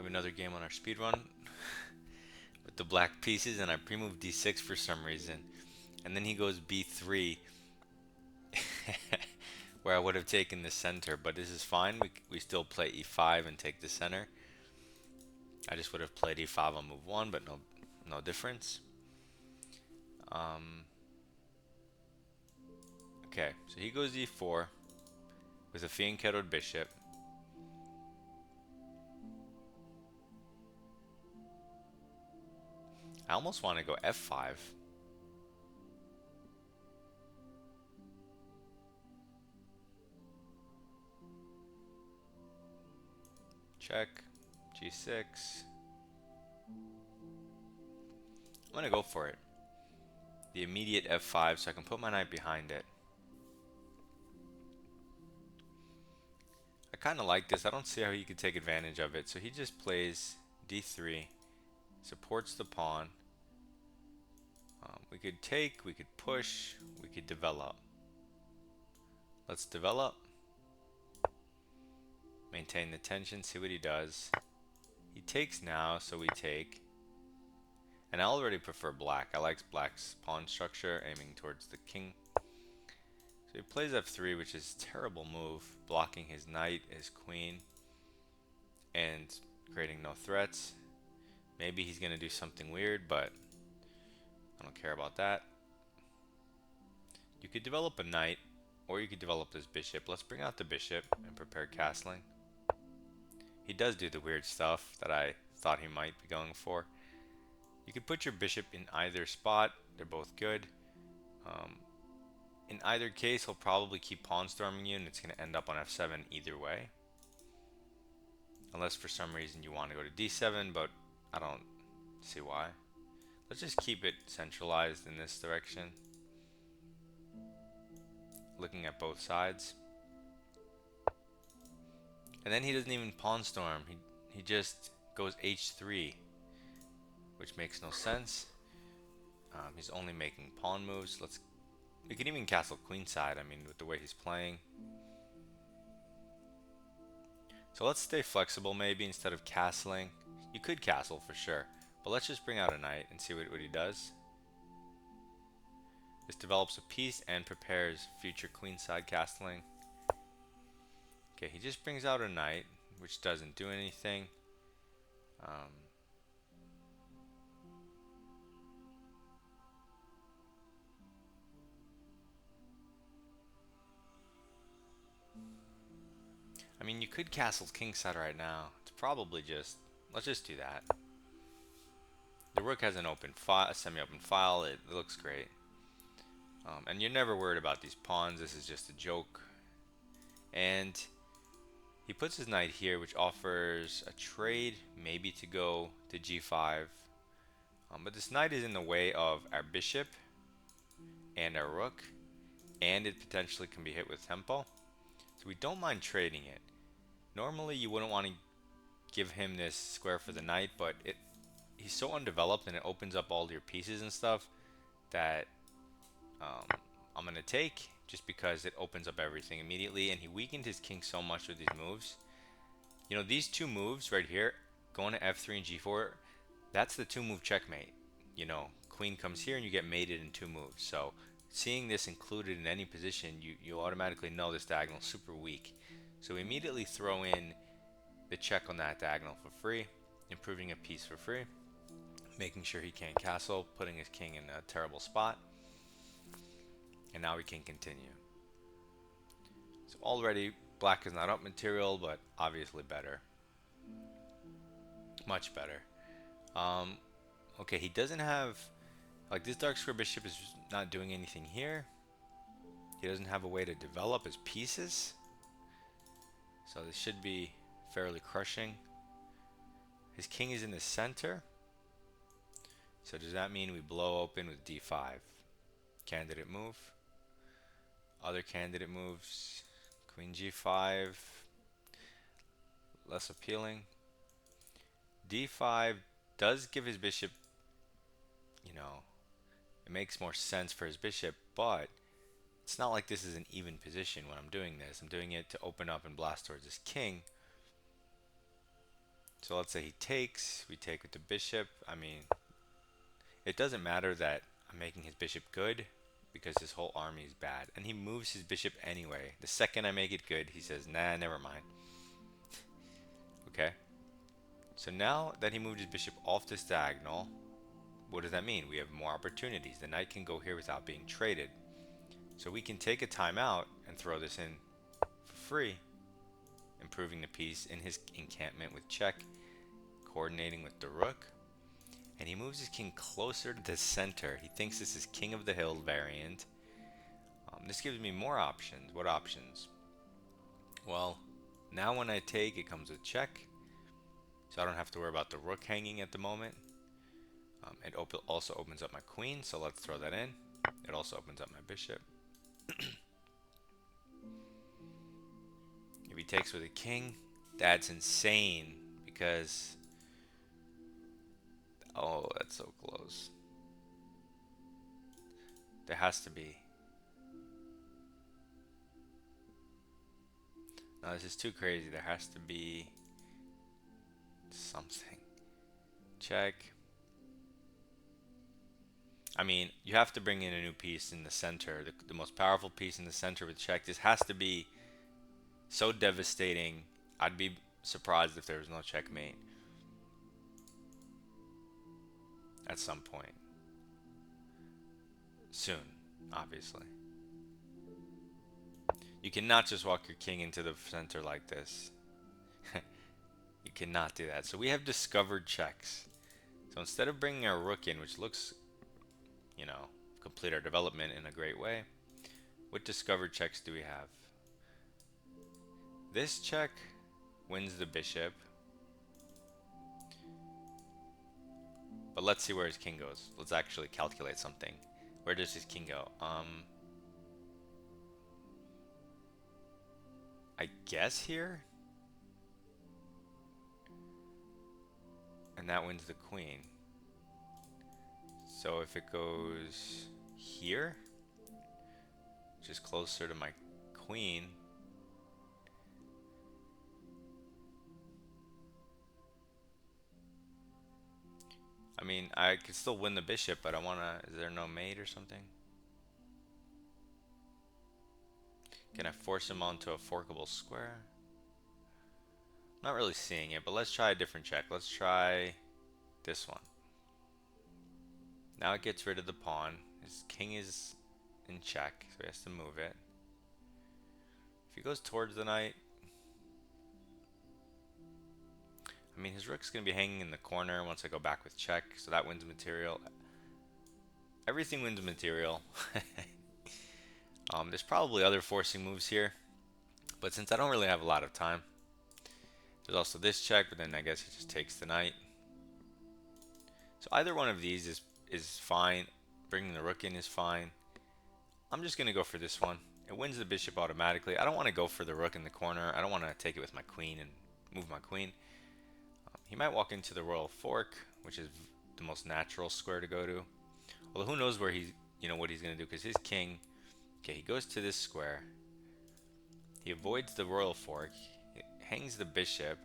have another game on our speed run with the black pieces, and I pre-moved d6 for some reason. And then he goes b3, where I would have taken the center, but this is fine. We still play e5 and take the center. I just would have played e5 on move 1, but no difference. Okay, so he goes e4 with a fianchettoed bishop. I almost want to go f5. Check, g6. I'm going to go for it. The immediate f5 so I can put my knight behind it. I kind of like this. I don't see how he could take advantage of it. So he just plays d3, supports the pawn. We could take, we could push, we could develop. Let's develop. Maintain the tension, see what he does. He takes now, so we take. And I already prefer black. I like black's pawn structure, aiming towards the king. So he plays f3, which is a terrible move, blocking his knight, his queen, and creating no threats. Maybe he's going to do something weird, but I don't care about that. You could develop a knight, or you could develop this bishop. Let's bring out the bishop and prepare castling. He does do the weird stuff that I thought he might be going for. You could put your bishop in either spot. They're both good. In either case, he'll probably keep pawn storming you, and it's going to end up on f7 either way. Unless for some reason you want to go to d7, but I don't see why. Let's just keep it centralized in this direction. Looking at both sides. And then he doesn't even pawn storm. He just goes h3, which makes no sense. He's only making pawn moves. We can even castle queenside, I mean, with the way he's playing. So let's stay flexible maybe instead of castling. You could castle for sure, but let's just bring out a knight and see what he does. This develops a piece and prepares future queenside castling. Okay, he just brings out a knight, which doesn't do anything. I mean, you could castle kingside right now. It's probably just... Let's just do that. The rook has an open file, a semi-open file. It looks great. And you're never worried about these pawns. This is just a joke. And he puts his knight here, which offers a trade, maybe to go to g5. But this knight is in the way of our bishop and our rook, and it potentially can be hit with tempo. So we don't mind trading it. Normally you wouldn't want to give him this square for the knight, but he's so undeveloped and it opens up all your pieces and stuff that I'm going to take, just because it opens up everything immediately. And he weakened his king so much with these moves. You know, these two moves right here, going to f3 and g4, that's the two-move checkmate. You know, queen comes here and you get mated in two moves. So seeing this included in any position, you automatically know this diagonal is super weak. So we immediately throw in the check on that diagonal for free, improving a piece for free, making sure he can't castle, putting his king in a terrible spot. And now we can continue. So already black is not up material, but obviously better. Much better. Okay, he doesn't have... Like, this dark square bishop is not doing anything here. He doesn't have a way to develop his pieces. So this should be fairly crushing. His king is in the center. So does that mean we blow open with d5? Candidate move. Other candidate moves. Queen g5. Less appealing. d5 does give his bishop, you know, it makes more sense for his bishop, but it's not like this is an even position when I'm doing this. I'm doing it to open up and blast towards his king. So let's say he takes, we take with the bishop. I mean, it doesn't matter that I'm making his bishop good because his whole army is bad. And he moves his bishop anyway. The second I make it good, he says, nah, never mind. Okay. So now that he moved his bishop off this diagonal, what does that mean? We have more opportunities. The knight can go here without being traded. So we can take a timeout and throw this in for free, improving the piece in his encampment with check, coordinating with the rook. And he moves his king closer to the center. He thinks this is king of the hill variant. This gives me more options. What options? Well, now when I take, it comes with check. So I don't have to worry about the rook hanging at the moment. It also opens up my queen, so let's throw that in. It also opens up my bishop. If he takes with a king, that's insane because... Oh, that's so close. There has to be. No, this is too crazy. There has to be something. Check. I mean, you have to bring in a new piece in the center. The most powerful piece in the center with check. This has to be so devastating. I'd be surprised if there was no checkmate at some point. Soon, obviously. You cannot just walk your king into the center like this. You cannot do that. So we have discovered checks. So instead of bringing our rook in, which looks, you know, complete our development in a great way, what discovered checks do we have? This check wins the bishop. But let's see where his king goes. Let's actually calculate something. Where does his king go? I guess here? And that wins the queen. So if it goes here, which is closer to my queen, I mean, I could still win the bishop, but I wanna, is there no mate or something? Can I force him onto a forkable square? Not really seeing it, but let's try a different check. Let's try this one. Now it gets rid of the pawn. His king is in check, so he has to move it. If he goes towards the knight, I mean, his rook's going to be hanging in the corner once I go back with check, so that wins material. Everything wins material. There's probably other forcing moves here, but since I don't really have a lot of time, there's also this check, but then I guess he just takes the knight. So either one of these is fine. Bringing the rook in is fine. I'm just going to go for this one. It wins the bishop automatically. I don't want to go for the rook in the corner. I don't want to take it with my queen and move my queen. He might walk into the royal fork, which is the most natural square to go to. Although who knows where he's, you know, what he's going to do, because his king, okay, he goes to this square. He avoids the royal fork. He hangs the bishop.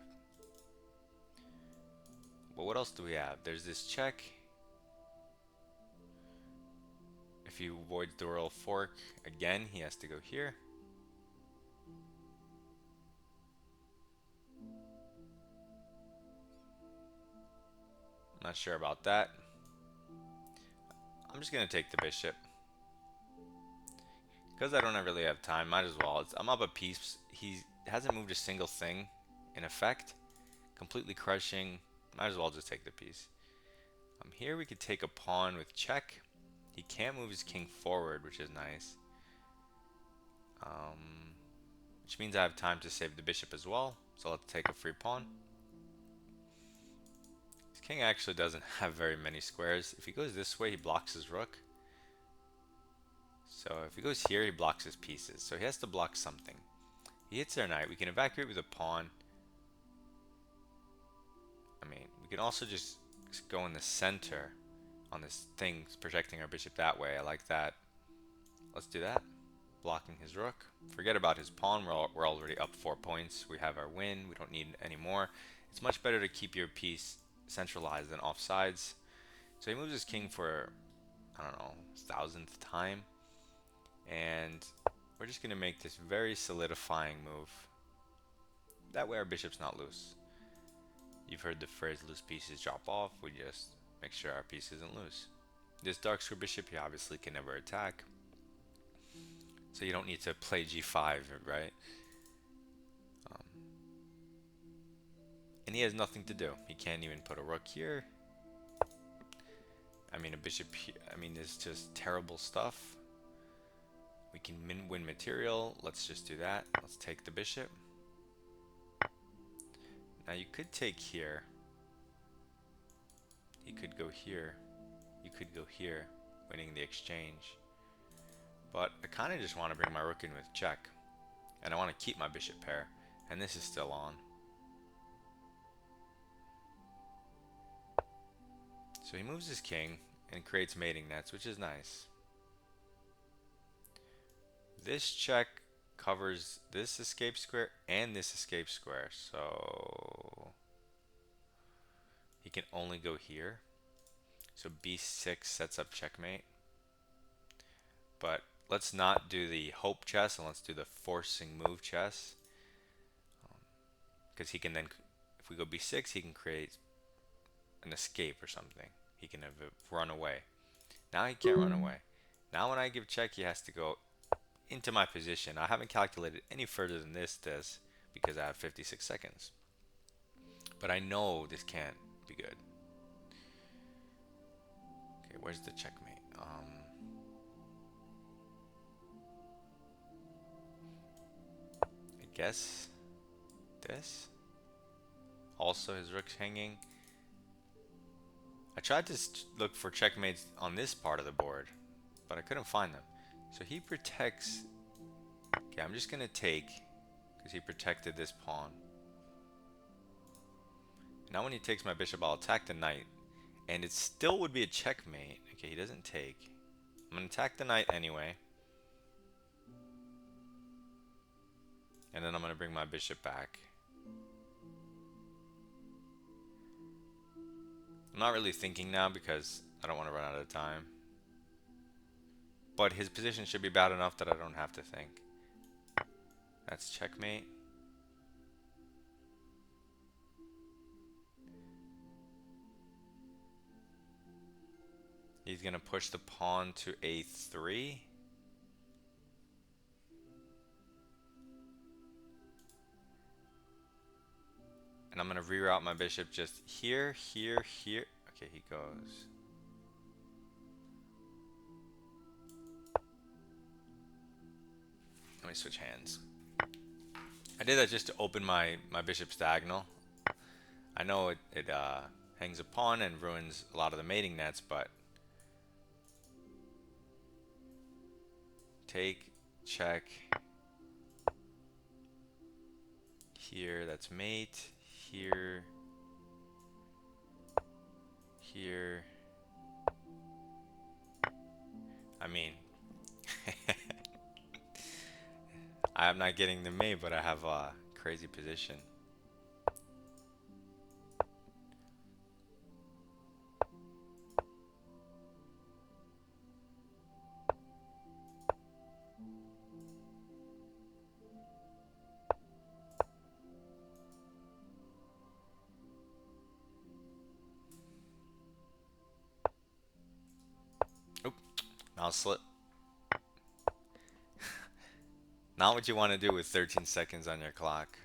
But what else do we have? There's this check. If he avoids the royal fork, again, he has to go here. Not sure about that. I'm just going to take the bishop. Because I don't really have time, might as well. I'm up a piece. He hasn't moved a single thing in effect. Completely crushing. Might as well just take the piece. Here we could take a pawn with check. He can't move his king forward, which is nice. Which means I have time to save the bishop as well. So let's take a free pawn. His king actually doesn't have very many squares. If he goes this way, he blocks his rook. So if he goes here, he blocks his pieces. So he has to block something. He hits our knight. We can evacuate with a pawn. I mean, we can also just go in the center on this thing, protecting our bishop that way. I like that. Let's do that. blocking his rook. Forget about his pawn. We're already up 4 points. We have our win. We don't need any more. It's much better to keep your piece centralized than off sides. So he moves his king for, I don't know, 1000th time. And we're just going to make this very solidifying move. That way our bishop's not loose. You've heard the phrase loose pieces drop off. We just make sure our piece isn't loose. This dark square bishop he obviously can never attack. So you don't need to play g5, right? And he has nothing to do. He can't even put a rook here. I mean, a bishop here. I mean, it's just terrible stuff. We can win material. Let's just do that. Let's take the bishop. Now you could take here. You could go here. You could go here, winning the exchange. But I kind of just want to bring my rook in with check. And I want to keep my bishop pair. And this is still on. So he moves his king and creates mating nets, which is nice. This check covers this escape square and this escape square, so he can only go here. So b6 sets up checkmate. But let's not do the hope chess, and let's do the forcing move chess. Because he can then, if we go b6, he can create an escape or something. He can have run away. Now he can't run away. Now when I give check, he has to go into my position. I haven't calculated any further than this because I have 56 seconds. But I know this can't be good. Okay, where's the checkmate? I guess this. Also, his rook's hanging. I tried to look for checkmates on this part of the board, but I couldn't find them. So he protects. Okay, I'm just gonna take because he protected this pawn. Now when he takes my bishop, I'll attack the knight, and it still would be a checkmate. Okay, he doesn't take. I'm gonna attack the knight anyway, and then I'm gonna bring my bishop back. I'm not really thinking now because I don't want to run out of time. But his position should be bad enough that I don't have to think. That's checkmate. He's going to push the pawn to a3. And I'm going to reroute my bishop just here, here, here. Okay, he goes. Let me switch hands. I did that just to open my bishop's diagonal. I know it hangs a pawn and ruins a lot of the mating nets, but take, check. Here, that's mate. Here. Here. I mean, I'm not getting the mate, but I have a crazy position. Oop, mouse slip. Not what you want to do with 13 seconds on your clock.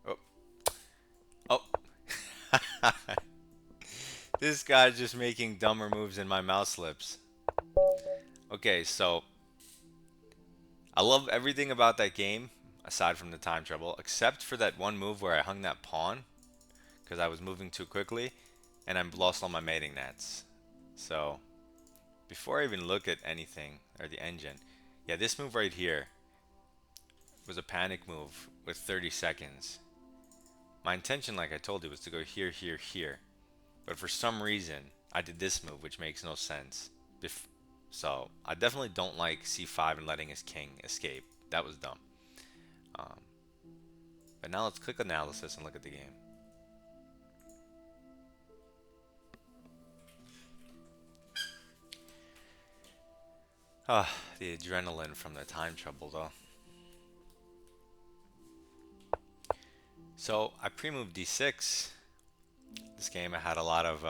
Oh. Oh. This guy's just making dumber moves than my mouse slips. Okay, so I love everything about that game, aside from the time trouble, except for that one move where I hung that pawn because I was moving too quickly and I lost all my mating nets. So before I even look at anything or the engine, Yeah, this move right here was a panic move with 30 seconds. My intention, like I told you, was to go here, here, here. But for some reason, I did this move, which makes no sense. So, I definitely don't like c5 and letting his king escape. That was dumb. Um, but now let's click analysis and look at the game. Ah, the adrenaline from the time trouble, though. So, I pre-moved d6. This game I had a lot of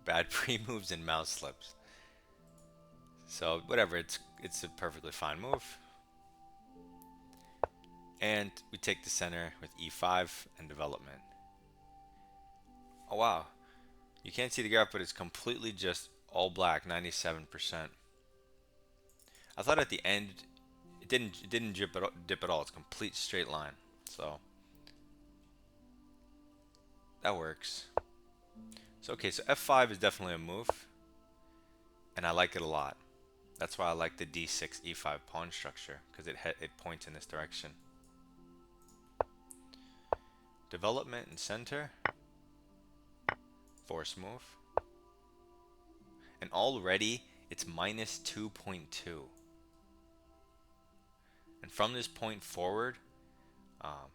bad pre-moves and mouse slips. So, whatever, it's a perfectly fine move. And we take the center with e5 and development. Oh wow, you can't see the graph, but it's completely just all black, 97%. I thought at the end it didn't dip at all. It's complete straight line. So that works. So okay, so f5 is definitely a move, and I like it a lot. That's why I like the d6 e5 pawn structure, because it points in this direction. Development and center, force move, and already it's minus 2.2. And from this point forward, um,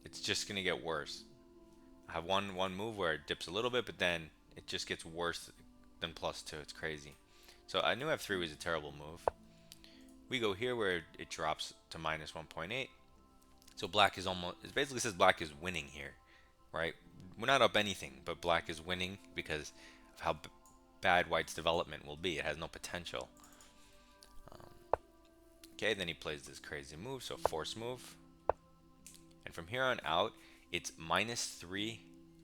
it's just gonna get worse. I have one move where it dips a little bit, but then it just gets worse than +2. It's crazy. So I knew f3 was a terrible move. We go here where it drops to minus 1.8. So black is almost, it basically says black is winning here, right? We're not up anything, but black is winning because of how bad white's development will be. It has no potential. Okay, then he plays this crazy move, so force move. And from here on out, it's -3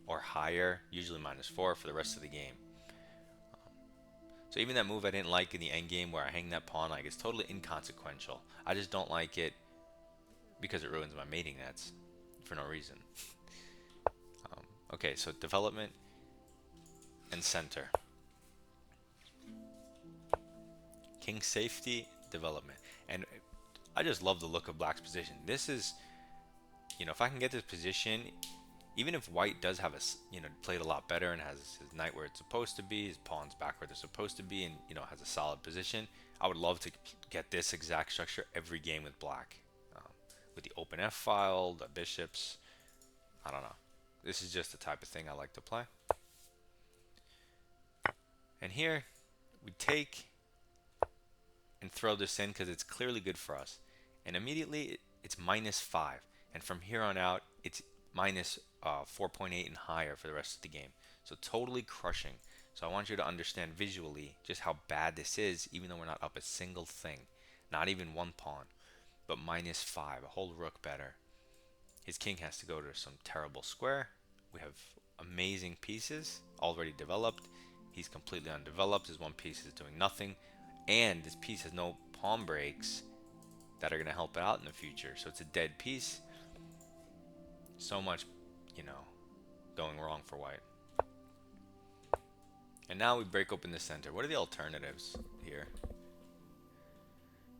or higher, usually -4 for the rest of the game. So even that move I didn't like in the end game where I hang that pawn, like, it's totally inconsequential. I just don't like it because it ruins my mating nets for no reason. Okay, so development and center. King safety, development. And I just love the look of black's position. This is, if I can get this position, even if white does have played a lot better and has his knight where it's supposed to be, his pawns back where they're supposed to be, and has a solid position, I would love to get this exact structure every game with black, with the open f file, the bishops. I don't know. This is just the type of thing I like to play. And here we take and throw this in because it's clearly good for us. And immediately it's -5. And from here on out, it's minus 4.8 and higher for the rest of the game. So totally crushing. So I want you to understand visually just how bad this is, even though we're not up a single thing. Not even one pawn. But -5, a whole rook better. His king has to go to some terrible square. We have amazing pieces already developed. He's completely undeveloped. His one piece is doing nothing. And this piece has no pawn breaks that are going to help it out in the future. So it's a dead piece. So much, going wrong for white. And now we break open the center. What are the alternatives here?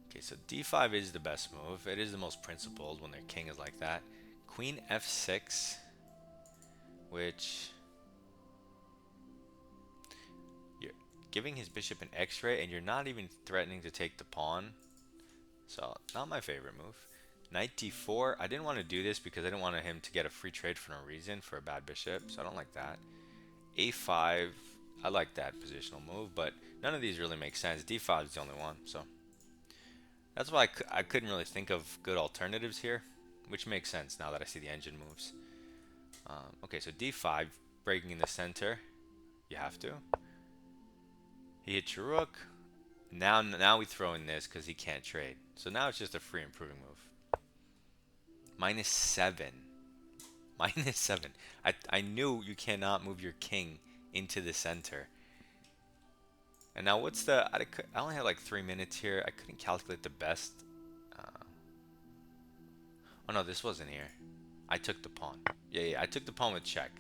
Okay, so d5 is the best move. It is the most principled when their king is like that. Queen f6, which you're giving his bishop an x-ray and you're not even threatening to take the pawn. So not my favorite move. Knight d4, I didn't want to do this because I didn't want him to get a free trade for no reason for a bad bishop, so I don't like that. a5, I like that positional move, but none of these really make sense. d5 is the only one, so that's why I couldn't really think of good alternatives here, which makes sense now that I see the engine moves. Okay, so d5, breaking in the center, you have to. He hits your rook. Now we throw in this because he can't trade. So now it's just a free improving move. -7. -7. I knew you cannot move your king into the center. And now what's the... I only had like 3 minutes here. I couldn't calculate the best. Oh no, this wasn't here. I took the pawn. Yeah, I took the pawn with check.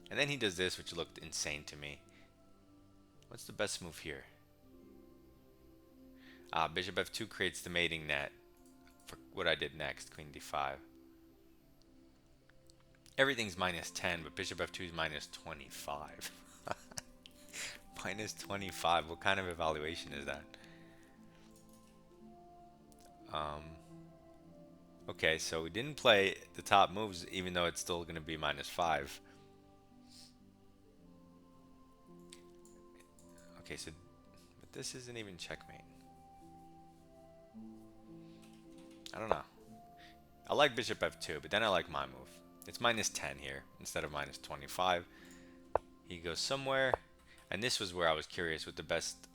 And then he does this, which looked insane to me. What's the best move here? Bishop f2 creates the mating net for what I did next, queen d5. Everything's minus 10, but bishop f2 is minus 25. Minus 25. What kind of evaluation is that? Okay, so we didn't play the top moves, even though it's still going to be minus 5. Okay, so but this isn't even checkmate. I don't know. I like bishop f2, but then I like my move. It's minus 10 here instead of minus 25. He goes somewhere, and this was where I was curious what the best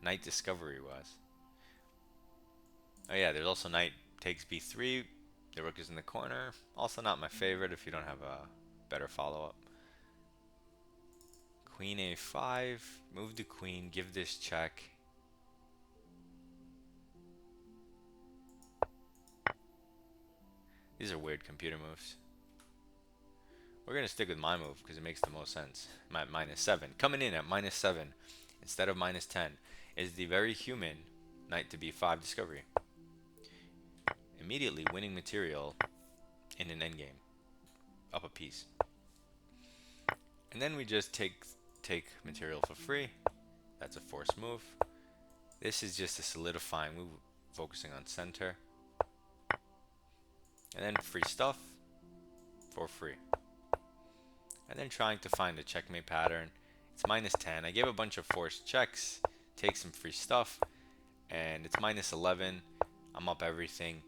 knight discovery was. Oh yeah, there's also knight takes b3. The rook is in the corner. Also not my favorite if you don't have a better follow-up. Queen a5. Move the queen. Give this check. These are weird computer moves. We're going to stick with my move because it makes the most sense. My minus 7. Coming in at minus 7 instead of minus 10 is the very human knight to b5 discovery. Immediately winning material in an endgame. Up a piece. And then we just take material for free. That's a forced move. This is just a solidifying move, focusing on center. And then free stuff for free. And then trying to find the checkmate pattern. It's minus 10. I gave a bunch of forced checks, take some free stuff, and it's minus 11. I'm up everything.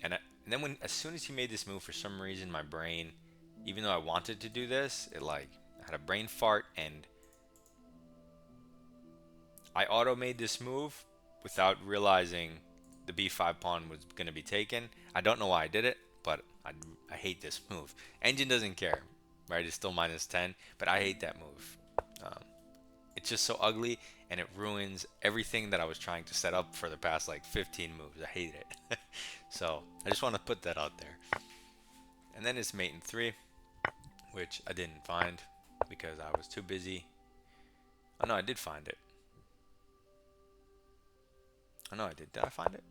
And then as soon as he made this move, for some reason, my brain, even though I wanted to do this, I had a brain fart, and I auto made this move without realizing the b5 pawn was going to be taken. I don't know why I did it, but I hate this move. Engine doesn't care, right? It's still minus 10, but I hate that move. It's just so ugly, and it ruins everything that I was trying to set up for the past like 15 moves. I hate it. So I just want to put that out there. And then it's mate in 3, which I didn't find because I was too busy. Oh no, I did find it. Oh no, I did. Did I find it?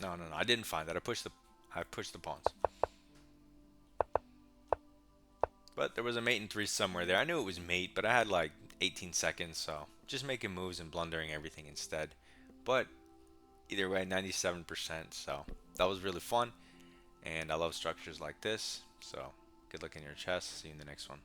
No, I didn't find that. I pushed the pawns. But there was a mate in 3 somewhere there. I knew it was mate, but I had like 18 seconds, so just making moves and blundering everything instead. But either way, 97%, so that was really fun. And I love structures like this, so good luck in your chess. See you in the next one.